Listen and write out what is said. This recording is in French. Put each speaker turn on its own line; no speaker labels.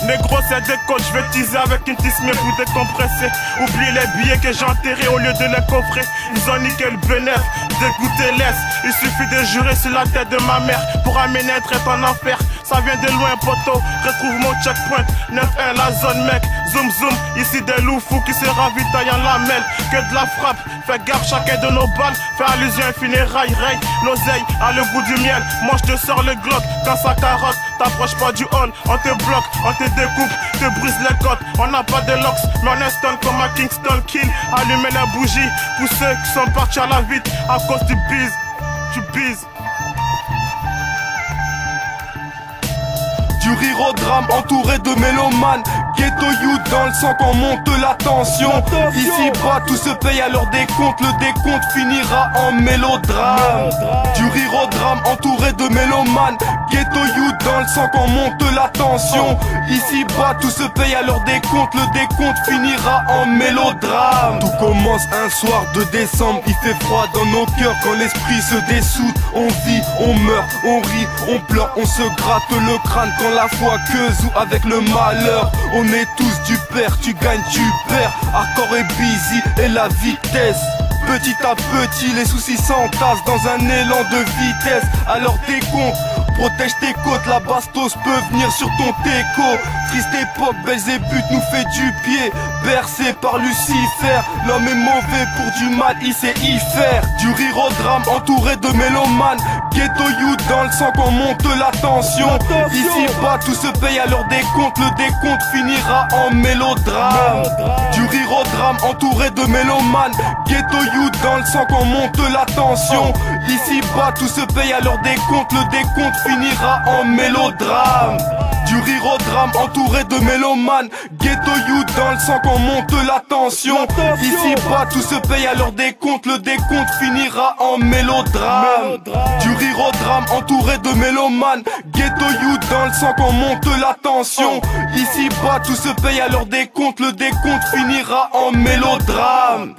Négro c'est des codes, je vais teaser avec une tismée pour décompresser. Oublie les billets que j'ai enterrés au lieu de les coffrer. Ils ont niqué le bénéf, dégoûté laisse. Il suffit de jurer sur la tête de ma mère pour amener un trait en enfer. Ça vient de loin poteau, retrouve mon checkpoint 9-1 la zone mec, zoom zoom. Ici des loups fous qui se ravitaillent en lamelle. Que de la frappe, fais gaffe chacun de nos balles. Fais allusion à un funérailles, ray, l'oseille a le goût du miel. Moi je te sors le glock quand ça carotte. T'approches pas du hall, on te bloque, on te découpe, te brise les côtes. On n'a pas de locks, mais on est stun comme à Kingston Kill. Allumer la bougie pour ceux qui sont partis à la vite à cause du bise, tu bises.
Du rire au drame entouré de mélomanes. Ghetto youth dans le sang qu'on monte la tension. Ici bas tout se paye à leur décompte. Le décompte finira en mélodrame. Du rire au drame entouré de mélomanes. Ghetto youth dans le sang qu'on monte la tension. Ici bas tout se paye à leur décompte. Le décompte finira en mélodrame. Tout commence un soir de décembre. Il fait froid dans nos cœurs quand l'esprit se dessoude. On vit, on meurt, on rit, on pleure, on se gratte le crâne quand la foi queuse ou avec le malheur. On est tous du père, tu gagnes, tu perds. Accord et busy et la vitesse. Petit à petit les soucis s'entassent dans un élan de vitesse. Alors décompte, protège tes côtes, la bastos peut venir sur ton teco. Triste époque, Belzébuth nous fait du pied. Bercé par Lucifer, l'homme est mauvais pour du mal, il sait y faire. Du rire au drame entouré de mélomanes. Ghetto youth dans le sang qu'on monte la tension. Ici bas tout se paye à leur décompte. Le décompte finira en mélodrame. Du rire au drame entouré de mélomanes. Ghetto youth dans le sang qu'on monte la tension. Ici bas tout se paye à leur décompte. Le décompte finira en mélodrame. Du rire au drame entouré de mélomanes. Ghetto youth dans le sang qu'on monte la tension. Ici bas tout se paye à leur décompte. Le décompte finira en mélodrame. Du rire au drame entouré de mélomanes. Ghetto youth dans le sang qu'on monte la tension. Ici bas tout se paye à leur décompte. Le décompte finira en mélodrame.